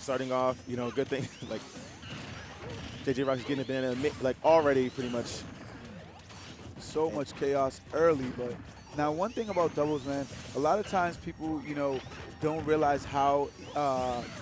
starting off, you know, good thing, like, JJRockets getting a banana, like, already pretty much. So much chaos early, but now one thing about doubles, man, a lot of times people, you know, don't realize how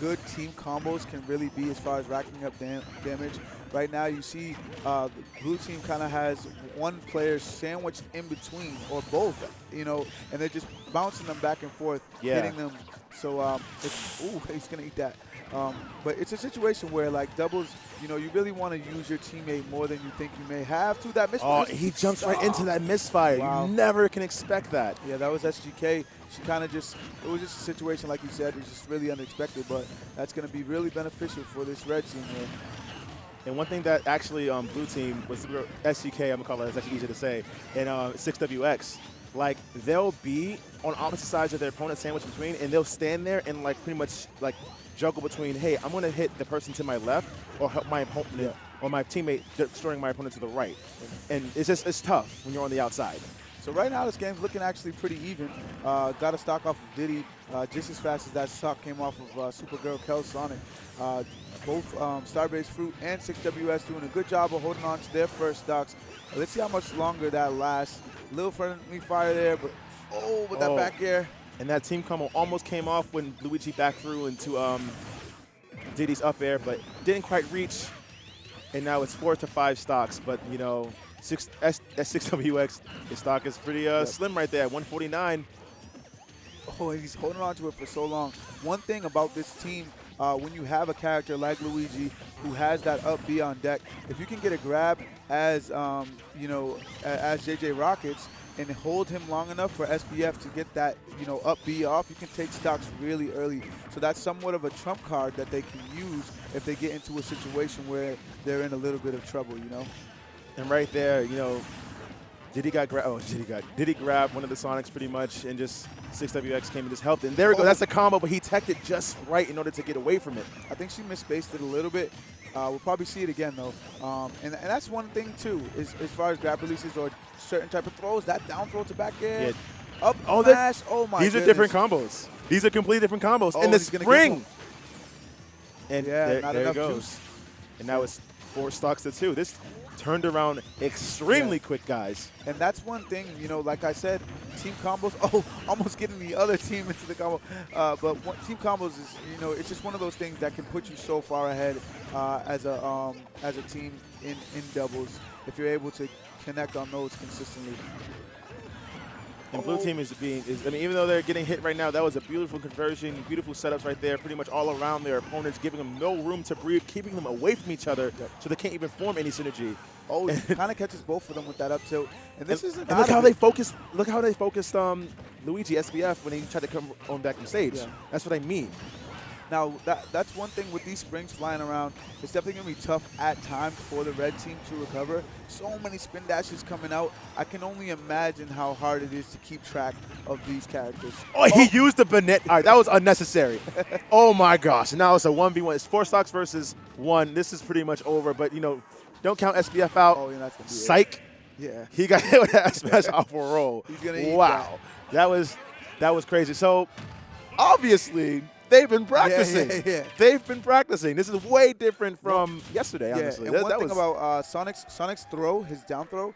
good team combos can really be as far as racking up damage. Right now, you see the blue team kind of has one player sandwiched in between, or both, you know, and they're just bouncing them back and forth, hitting them. So, ooh, he's going to eat that. But it's a situation where, like, doubles, you know, you really want to use your teammate more than you think you may have to. That misfire. Oh, he jumps right into that misfire. Wow. You never can expect that. Yeah, that was SGK. She kind of just, it was just a situation, like you said, it was just really unexpected, but that's going to be really beneficial for this red team here. And one thing that actually blue team was SGK, I'm going to call it, it's actually easier to say, and 6WX, like, they'll be on opposite sides of their opponent sandwich between, and they'll stand there and, like, pretty much, like, juggle between, hey, I'm going to hit the person to my left or help my opponent or my teammate destroying my opponent to the right. And it's tough when you're on the outside. So right now this game's looking actually pretty even. Got a stock off of Diddy just as fast as that stock came off of SuperGirlKels Sonic. Both StarBasedFruit and 6WS doing a good job of holding on to their first stocks. Let's see how much longer that lasts. Little friendly fire there, but with that back air. And that team combo almost came off when Luigi back through into Diddy's up air, but didn't quite reach. And now it's 4 to 5 stocks, but you know, 6WX, his stock is pretty slim right there, 149. Oh, he's holding on to it for so long. One thing about this team, when you have a character like Luigi who has that up B on deck, if you can get a grab as you know, as JJRockets and hold him long enough for SBF to get that, you know, up B off, you can take stocks really early. So that's somewhat of a trump card that they can use if they get into a situation where they're in a little bit of trouble, you know. And right there, you know, Diddy grabbed one of the Sonics pretty much, and just 6WX came and just helped. And there we go, that's a combo, but he teched it just right in order to get away from it. I think she misspaced it a little bit. We'll probably see it again, though. And that's one thing, too, is as far as grab releases or certain type of throws, that down throw to back air, up smash, oh my These goodness. are different combos. These are completely different combos. And the spring. And there it goes. Juice. And now it's 4 stocks to 2. This turned around extremely quick, guys. And that's one thing, you know, like I said, team combos, almost getting the other team into the combo. But team combos is, you know, it's just one of those things that can put you so far ahead as a team in doubles if you're able to connect on those consistently. And blue team is I mean, even though they're getting hit right now, that was a beautiful conversion, beautiful setups right there, pretty much all around their opponents, giving them no room to breathe, keeping them away from each other so they can't even form any synergy. Oh, he kind of catches both of them with that up tilt. And this is look how they focused. Look how they focused Luigi SBF when he tried to come on back from stage. Yeah. That's what I mean. Now, that's one thing with these springs flying around. It's definitely going to be tough at times for the red team to recover. So many spin dashes coming out. I can only imagine how hard it is to keep track of these characters. Oh, he used the Bennett. All right, that was unnecessary. Oh, my gosh. Now it's a 1v1. It's 4 stocks versus 1. This is pretty much over. But, you know, don't count SBF out. Oh, yeah, that's going to be Psych. Yeah. He got hit with that smash off a roll. He's going to eat that was crazy. So, obviously, they've been practicing. Yeah. They've been practicing. This is way different from yesterday, honestly. And one thing about Sonic's throw, his down throw,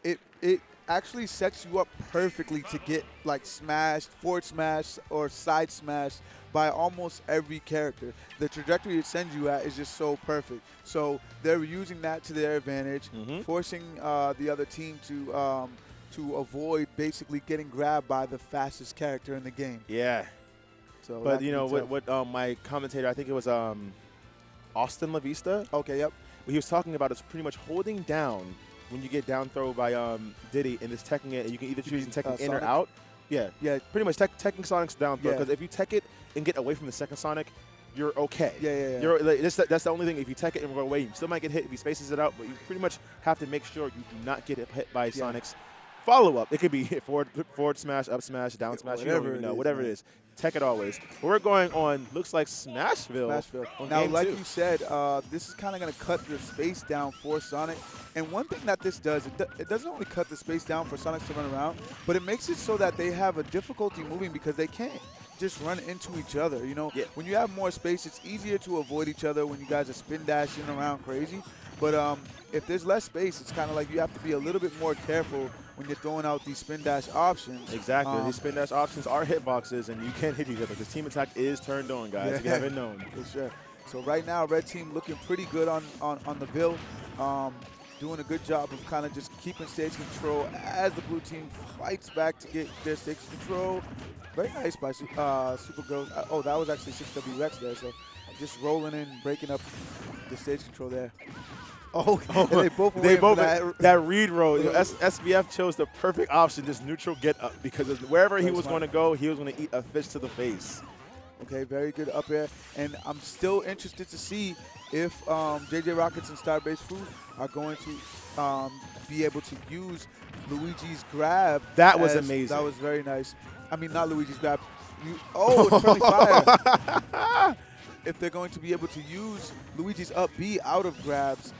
it actually sets you up perfectly to get like smashed, forward smash, or side smash by almost every character. The trajectory it sends you at is just so perfect. So they're using that to their advantage, forcing the other team to avoid basically getting grabbed by the fastest character in the game. Yeah. So but you know what my commentator, I think it was Austin LaVista. Okay, yep. What he was talking about is pretty much holding down when you get down throw by Diddy and just teching it, and you can either choose teching in or out. Yeah, pretty much teching Sonic's down throw, because if you tech it and get away from the second Sonic, you're okay. Yeah. You're, like, that's the only thing. If you tech it and go away, you still might get hit if he spaces it out, but you pretty much have to make sure you do not get hit by Sonic's follow-up. It could be forward smash, up smash, down smash, you don't even know, whatever it is. Tech it always. We're going on, looks like Smashville. Now, like you said, this is kind of going to cut the space down for Sonic. And one thing that this does, it doesn't only cut the space down for Sonic to run around, but it makes it so that they have a difficulty moving because they can't. just run into each other. You know, Yeah. when you have more space, it's easier to avoid each other when you guys are spin dashing around crazy. But if there's less space, it's kind of like you have to be a little bit more careful when you're throwing out these spin dash options. Exactly. These spin dash options are hitboxes, and you can't hit each other because team attack is turned on, guys, Yeah. if you haven't known. For sure. So right now, red team looking pretty good on the build. Doing a good job of kind of just keeping stage control as the blue team fights back to get their stage control. Very nice by SuperGirls. Oh, that was actually 6WX there. So just rolling in, breaking up the stage control there. Oh, they both that read roll. You know, SBF chose the perfect option, just neutral get up, because wherever he was going to go, he was going to eat a fish to the face. Okay, very good up air. And I'm still interested to see if JJRockets and StarBasedFruit are going to be able to use Luigi's grab. That was amazing. That was very nice. I mean, not Luigi's grab. It's friendly fire. If they're going to be able to use Luigi's up B out of grabs,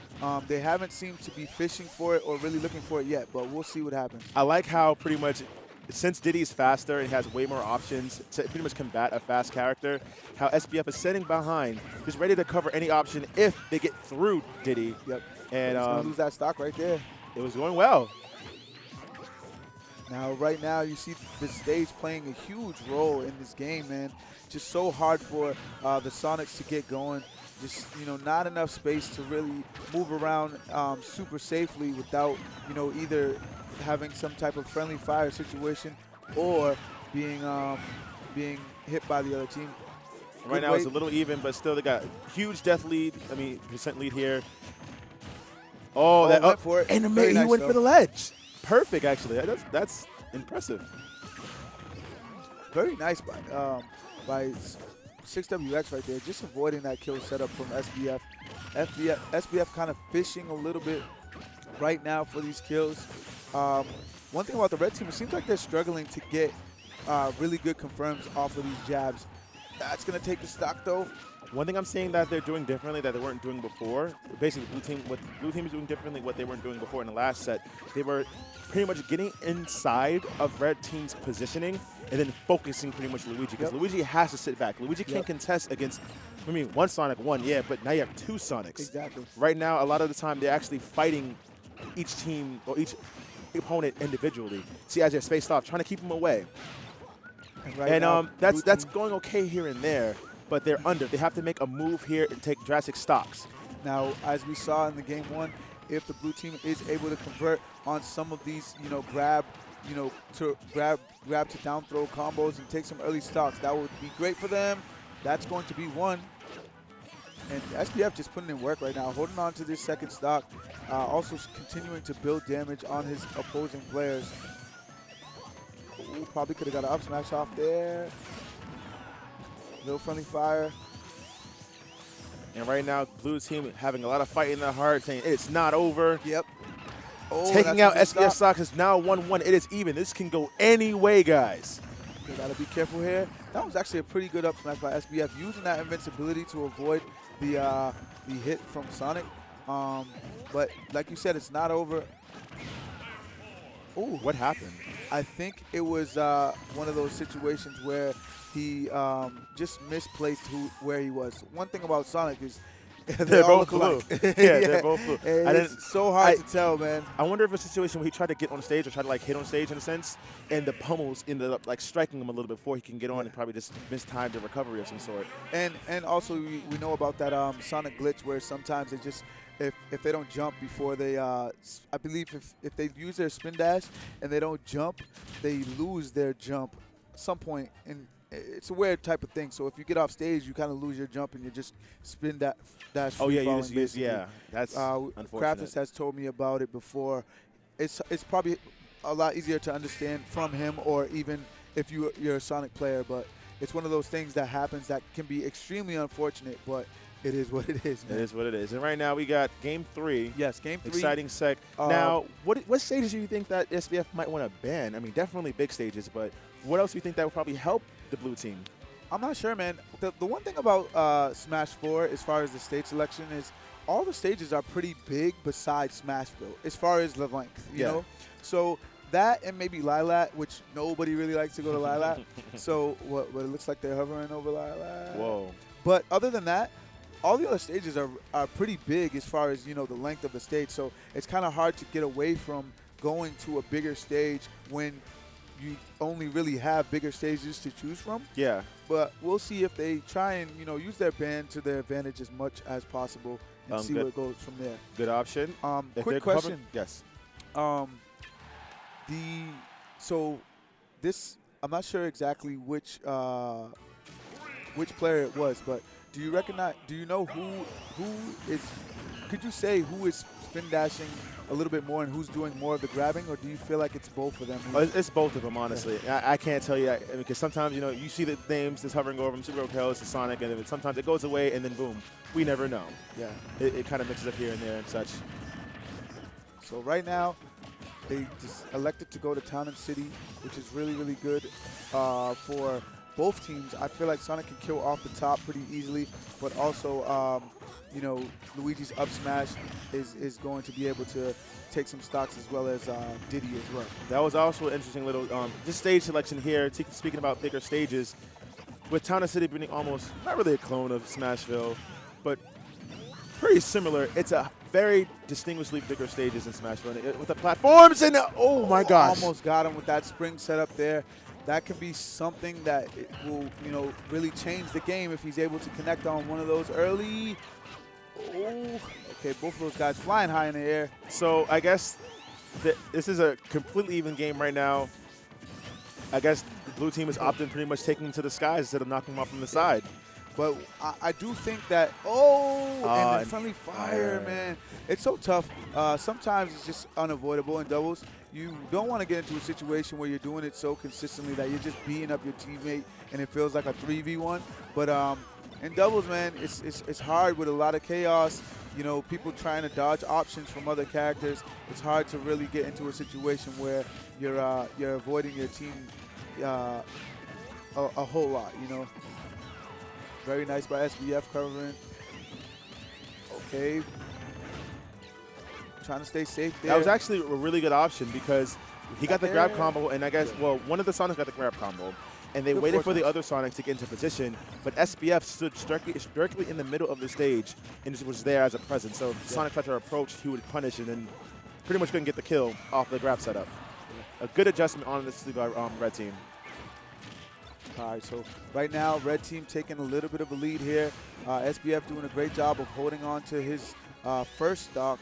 they haven't seemed to be fishing for it or really looking for it yet, but we'll see what happens. I like how pretty much, since Diddy's faster and has way more options to pretty much combat a fast character, how SBF is sitting behind, just ready to cover any option if they get through Diddy. Yep. And he's going to lose that stock right there. It was going well. Now, right now, you see the stage playing a huge role in this game, man. Just so hard for the Sonics to get going. Just, you know, not enough space to really move around super safely without, you know, either having some type of friendly fire situation or being hit by the other team. Right now it's a little even, but still they got huge death lead. I mean, percent lead here. Oh, that went for it. And Very he went nice, for the ledge. Perfect, actually. That's impressive. Very nice by 6WX right there, just avoiding that kill setup from SBF. SBF kind of fishing a little bit right now for these kills. One thing about the red team, it seems like they're struggling to get really good confirms off of these jabs. That's going to take the stock, though. One thing I'm seeing that they're doing differently that they weren't doing before, basically what blue team is doing differently what they weren't doing before in the last set, they were pretty much getting inside of red team's positioning and then focusing pretty much Luigi, because Luigi has to sit back. Luigi can't contest against, I mean, one Sonic, but now you have two Sonics. Exactly. Right now, a lot of the time, they're actually fighting each team or each opponent individually. See, as they're spaced off, trying to keep them away. And that's going okay here and there, but they're under. They have to make a move here and take drastic stocks. Now, as we saw in the game one, if the blue team is able to convert on some of these, you know, grab to down throw combos and take some early stocks, that would be great for them. That's going to be one. And SBF just putting in work right now, holding on to this second stock, also continuing to build damage on his opposing players. Ooh, probably could have got an up smash off there. Little friendly fire. And right now, blue team having a lot of fight in their heart, saying it's not over. Yep. Oh, taking out SBF stocks is now 1-1. It is even. This can go any way, guys. You gotta be careful here. That was actually a pretty good up smash by SBF, using that invincibility to avoid the hit from Sonic. But like you said, it's not over. Ooh, what happened? I think it was one of those situations where he just misplaced where he was. One thing about Sonic is they all look alike. They're both blue. It's so hard to tell, man. I wonder if it's a situation where he tried to get on stage or tried to like hit on stage in a sense, and the pummels ended up like striking him a little bit before he can get on and probably just mistimed the recovery of some sort. And also we know about that Sonic glitch where sometimes they just if they don't jump before they I believe if they use their spin dash and they don't jump, they lose their jump at some point. And it's a weird type of thing. So if you get off stage, you kind of lose your jump and you just spin dash. Oh yeah, you just that's unfortunate. Craftus has told me about it before. It's probably a lot easier to understand from him, or even if you're a Sonic player. But it's one of those things that happens that can be extremely unfortunate. But it is what it is, man. It is what it is. And right now we got game 3. Yes, game 3. Exciting sec. Now, what stages do you think that SBF might want to ban? I mean, definitely big stages, but what else do you think that would probably help the blue team? I'm not sure, man. The one thing about Smash 4 as far as the stage selection is all the stages are pretty big besides Smashville as far as the length, you know? So that and maybe Lilac, which nobody really likes to go to Lilac. So what it looks like they're hovering over Lilac. Whoa. But other than that, all the other stages are pretty big as far as, you know, the length of the stage. So it's kind of hard to get away from going to a bigger stage when you only really have bigger stages to choose from. Yeah. But we'll see if they try and, you know, use their band to their advantage as much as possible and see where it goes from there. Good option. Quick question. Yes. So this, I'm not sure exactly which player it was, but do you know who is, could you say who is spin dashing a little bit more and who's doing more of the grabbing, or do you feel like it's both of them? It's both of them, honestly. I can't tell you, because sometimes, you know, you see the names that's hovering over them, SuperGirlKels to Sonic, and then sometimes it goes away, and then boom, we never know. Yeah. It kind of mixes up here and there and such. So right now, they just elected to go to Town and City, which is really, really good for both teams. I feel like Sonic can kill off the top pretty easily, but also, you know, Luigi's up smash is going to be able to take some stocks, as well as Diddy as well. That was also an interesting little just stage selection here. Speaking about bigger stages, with Town and City being almost not really a clone of Smashville, but pretty similar. It's a very distinguishedly bigger stages in Smashville with the platforms and oh my gosh! Almost got him with that spring setup there. That can be something that it will, you know, really change the game if he's able to connect on one of those early. Oh, okay, both of those guys flying high in the air. So I guess this is a completely even game right now. I guess the blue team is opting pretty much taking him to the skies instead of knocking him off from the side. But I do think that, and then friendly fire, man. It's so tough. Sometimes it's just unavoidable in doubles. You don't want to get into a situation where you're doing it so consistently that you're just beating up your teammate and it feels like a 3v1. But in doubles, man, it's hard with a lot of chaos. You know, people trying to dodge options from other characters. It's hard to really get into a situation where you're avoiding your team a whole lot, you know. Very nice by SBF covering. Okay. Trying to stay safe there. That was actually a really good option because he got the grab combo, and I guess, well, one of the Sonics got the grab combo, and they waited for the other Sonics to get into position, but SBF stood directly in the middle of the stage and just was there as a presence. So Sonic tried to approach, he would punish, and then pretty much couldn't get the kill off the grab setup. A good adjustment on this by Red Team. All right, so right now, Red Team taking a little bit of a lead here. SBF doing a great job of holding on to his first stock.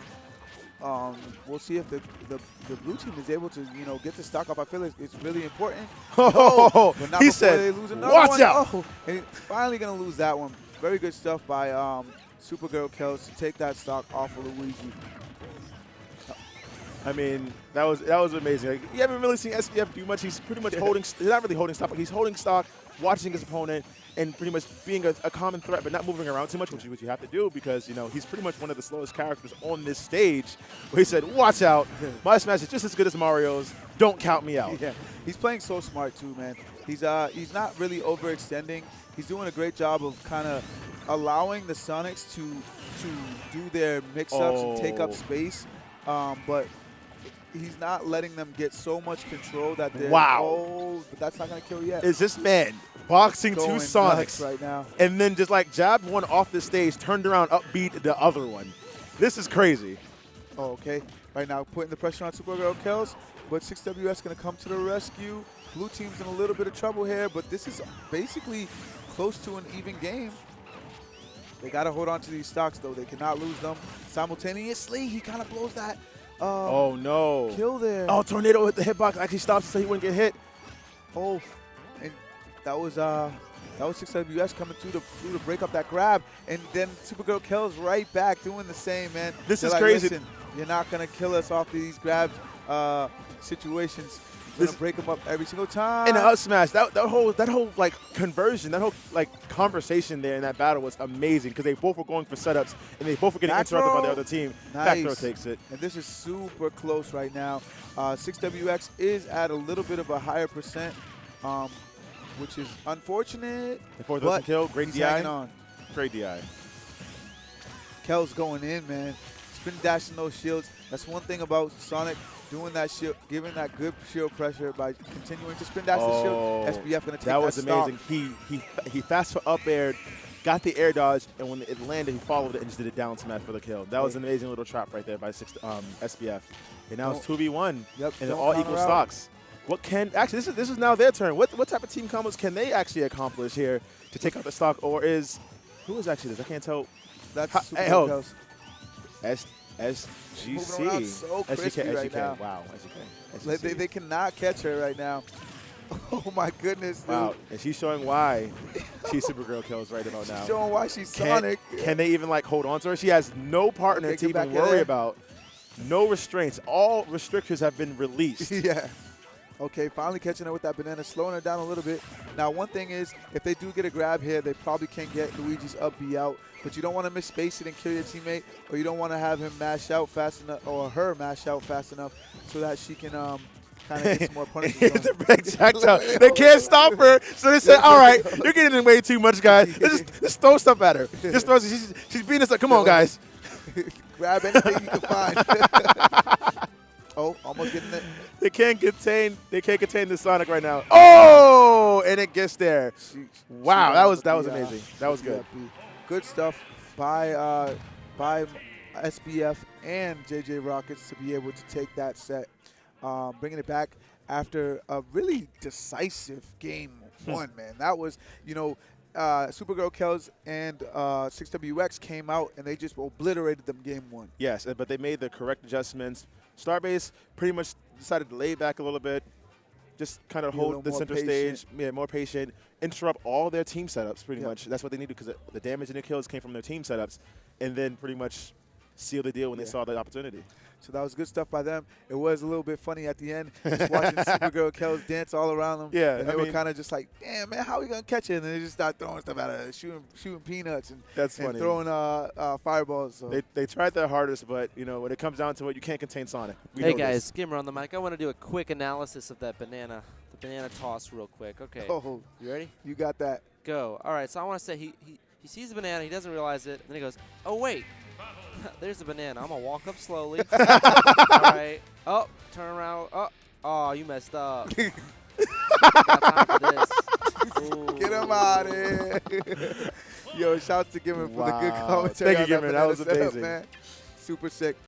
We'll see if the blue team is able to, you know, get the stock up. I feel like it's really important. Oh, but not he before said, they lose another watch one. out. Oh, and he's finally going to lose that one. Very good stuff by SuperGirlKels to take that stock off of Luigi. I mean, that was amazing. Like, you haven't really seen SBF do much. He's pretty much holding, he's not really holding stock, but he's holding stock, watching his opponent, and pretty much being a common threat, but not moving around too much, which you have to do because, you know, he's pretty much one of the slowest characters on this stage. Where he said, watch out, my smash is just as good as Mario's. Don't count me out. Yeah, he's playing so smart too, man. He's not really overextending. He's doing a great job of kind of allowing the Sonics to do their mix-ups and take up space, but he's not letting them get so much control that they're but that's not going to kill yet. Is this man boxing two Sonics right now, and then just like jabbed one off the stage, turned around, upbeat the other one? This is crazy. Oh, okay. Right now, putting the pressure on SuperGirlKels, but 6WS going to come to the rescue. Blue team's in a little bit of trouble here, but this is basically close to an even game. They got to hold on to these stocks, though. They cannot lose them. Simultaneously, he kind of blows that oh, no. kill there. Oh, Tornado hit the hitbox. Actually stops so he wouldn't get hit. Oh, and that was 6WS coming through to break up that grab, and then SuperGirlKels right back doing the same, man. This is like, crazy. Listen, you're not gonna kill us off these grab situations. We're gonna break them up every single time. And the up smash, that whole like conversion, that whole like conversation there in that battle was amazing because they both were going for setups and they both were getting interrupted by the other team. Nice. Back throw takes it. And this is super close right now. 6WX is at a little bit of a higher percent, which is unfortunate. The fourth doesn't kill. Great he's DI. hanging on. Great DI. Kel's going in, man. Spin dashing those shields. That's one thing about Sonic. doing that shield, giving that good shield pressure by continuing to spin dash the Oh, shield. SBF going to take that was stock. amazing. He fast for up air, got the air dodge, and when it landed, he followed it and just did a down smash for the kill. That was an amazing little trap right there by SBF. And now it's 2v1, Yep, and they're all equal stocks. What can actually this is now their turn. What type of team combos can they actually accomplish here to take out the stock, or who is actually this? I can't tell. That's SGC. Moving around so crispy right now. Wow, SGK. They cannot catch her right now. Oh my goodness, dude. Wow, and she's showing why she's SuperGirlKels right about now. She's showing why she's Sonic. Can they even like hold on to her? She has no partner to even worry about. No restraints. All restrictions have been released. Yeah. Okay, finally catching her with that banana, slowing her down a little bit. Now, one thing is, if they do get a grab here, they probably can get Luigi's up B out, but you don't want to miss space it and kill your teammate, or you don't want to have him mash out fast enough, or her mash out fast enough, so that she can kind of get some more punishment. They can't stop her, so they said, "All right, you're getting in way too much, guys. Let's throw stuff at her. Just throw. She's beating us up. Come on, guys. Grab anything you can find." Oh, almost getting it. They can't contain the Sonic right now. Oh, and it gets there. Wow, that was amazing. That was good. Good stuff by SBF and JJRockets to be able to take that set, bringing it back after a really decisive game one, man. That was, SuperGirlKels and 6WX came out and they just obliterated them game one. Yes, but they made the correct adjustments. Starbase pretty much decided to lay back a little bit, just kind of hold the center stage, more patient, interrupt all their team setups pretty much. That's what they needed because the damage and the kills came from their team setups, and then pretty much seal the deal when they saw the opportunity. So that was good stuff by them. It was a little bit funny at the end, just watching SuperGirlKels dance all around them. Yeah, and they were kind of just like, damn, man, how are we going to catch it? And they just start throwing stuff at her, shooting peanuts and, funny. Throwing fireballs. So. They tried their hardest, but, when it comes down to it, you can't contain Sonic. Hey, guys, Skimmer on the mic. I want to do a quick analysis of that banana toss real quick. Okay. Oh, you ready? You got that. Go. All right, so I want to say he sees the banana. He doesn't realize it. And then he goes, oh, wait. There's the banana. I'm going to walk up slowly. All right. Oh, turn around. Oh, you messed up. Got time for this. Get him out of here. Yo, shouts to Gimmer for the good commentary. Thank you, Gimmer. That was amazing. Man. Super sick.